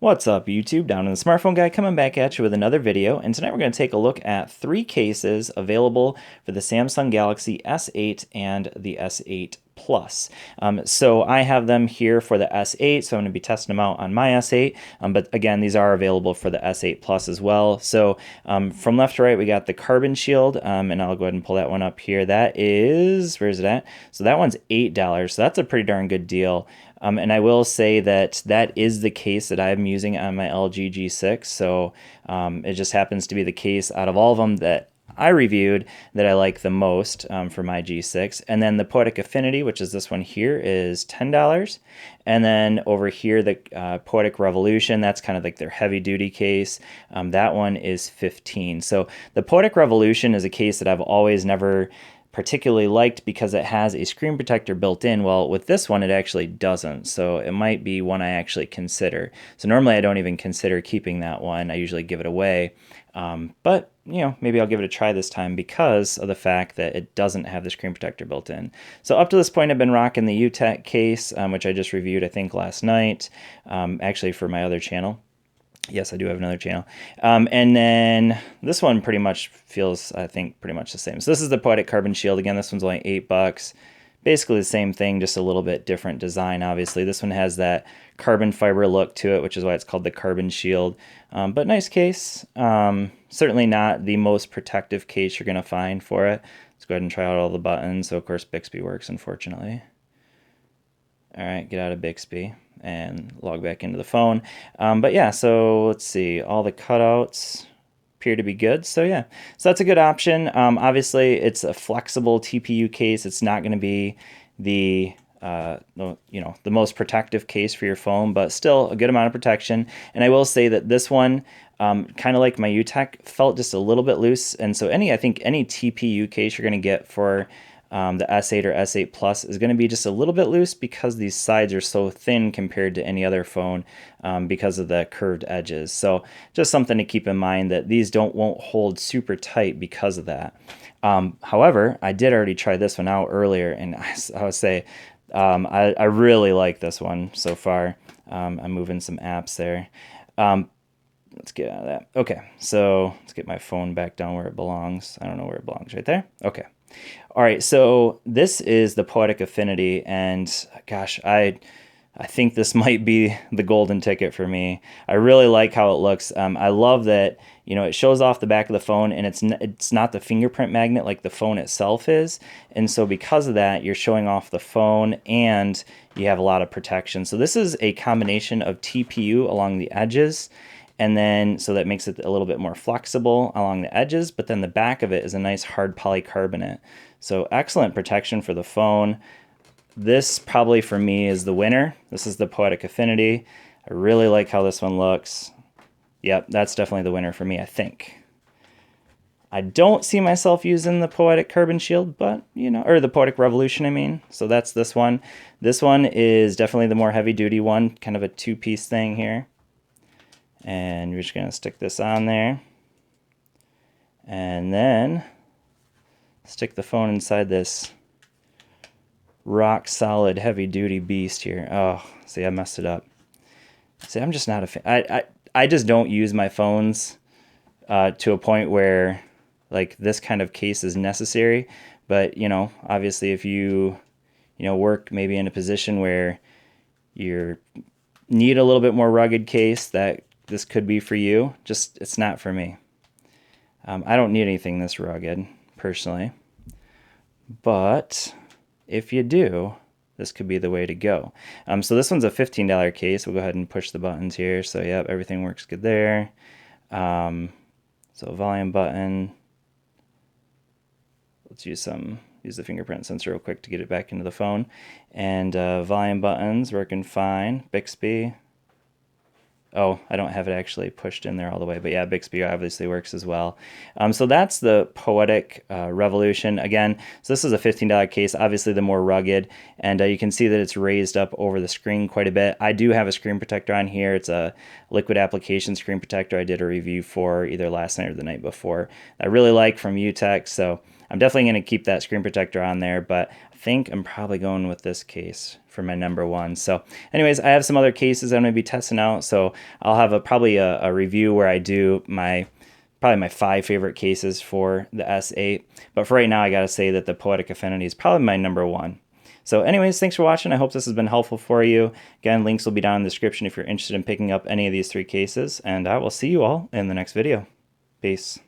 What's up, YouTube? Down in the Smartphone Guy coming back at you with another video, and tonight we're going to take a look at 3 cases available for the Samsung Galaxy S8 and the S8 Plus. So I have them here for the S8, so I'm going to be testing them out on my S8, but again, these are available for the S8 Plus as well. So from left to right, we got the Carbon Shield, and I'll go ahead and pull that one up here. That is, where is it at? So that one's $8, so that's a pretty darn good deal. And I will say that that is the case that I'm using on my LG G6, so it just happens to be the case out of all of them that I reviewed that I like the most for my G6. And then the Poetic Affinity, which is this one here, is $10. And then over here, the Poetic Revolution, that's kind of like their heavy-duty case. That one is $15. So the Poetic Revolution is a case that I've always never particularly liked because it has a screen protector built in. Well, with this one, it actually doesn't. So it might be one I actually consider. So normally I don't even consider keeping that one. I usually give it away. But, you know, maybe I'll give it a try this time because of the fact that it doesn't have the screen protector built in. So up to this point, I've been rocking the UTech case, which I just reviewed, I think, last night, actually for my other channel. Yes, I do have another channel. And then this one pretty much feels, I think, pretty much the same. So this is the Poetic Carbon Shield. Again, this one's only $8. Basically the same thing, just a little bit different design, obviously. This one has that carbon fiber look to it, which is why it's called the Carbon Shield. But nice case. Certainly not the most protective case you're going to find for it. Let's go ahead and try out all the buttons. So, of course, Bixby works, unfortunately. All right, get out of Bixby and log back into the phone. But yeah, so let's see, all the cutouts appear to be good. So yeah, so that's a good option. Obviously, it's a flexible TPU case. It's not going to be the the most protective case for your phone, but still a good amount of protection. And I will say that this one, kind of like my UTech, felt just a little bit loose. And so I think any TPU case you're going to get for the S8 or S8 Plus is going to be just a little bit loose because these sides are so thin compared to any other phone because of the curved edges. So just something to keep in mind that these won't hold super tight because of that. However, I did already try this one out earlier, and I would say I really like this one so far. I'm moving some apps there. Let's get out of that. Okay, so let's get my phone back down where it belongs. I don't know where it belongs, right there? Okay. All right, so this is the Poetic Affinity, and gosh, I think this might be the golden ticket for me. I really like how it looks. I love that, it shows off the back of the phone, and it's not the fingerprint magnet like the phone itself is, and so because of that, you're showing off the phone, and you have a lot of protection. So this is a combination of TPU along the edges, and then so that makes it a little bit more flexible along the edges, but then the back of it is a nice hard polycarbonate. So excellent protection for the phone. This probably for me is the winner. This is the Poetic Affinity. I really like how this one looks. Yep, that's definitely the winner for me, I think. I don't see myself using the Poetic Carbon Shield, but, or the Poetic Revolution, I mean. So that's this one. This one is definitely the more heavy-duty one, kind of a two-piece thing here. And you're just going to stick this on there. And then stick the phone inside this rock solid heavy duty beast here. Oh, see, I messed it up. See, I'm just not a fan. I just don't use my phones to a point where like this kind of case is necessary. But, obviously if you, work maybe in a position where you need a little bit more rugged case, that this could be for you. Just, it's not for me. I don't need anything this rugged, personally. But if you do, this could be the way to go. So this one's a $15 case. We'll go ahead and push the buttons here. So yep, everything works good there. So volume button. Let's use the fingerprint sensor real quick to get it back into the phone. And volume buttons working fine. Bixby. Oh, I don't have it actually pushed in there all the way, but yeah, Bixby obviously works as well. So that's the Poetic Revolution. Again, so this is a $15 case, obviously the more rugged, and you can see that it's raised up over the screen quite a bit. I do have a screen protector on here. It's a liquid application screen protector I did a review for either last night or the night before. I really like from UTech, so I'm definitely going to keep that screen protector on there, but I think I'm probably going with this case for my number one. So anyways, I have some other cases I'm going to be testing out, so I'll have probably a review where I do probably my 5 favorite cases for the S8. But for right now, I got to say that the Poetic Affinity is probably my number one. So anyways, thanks for watching. I hope this has been helpful for you. Again, links will be down in the description if you're interested in picking up any of these 3 cases, and I will see you all in the next video. Peace.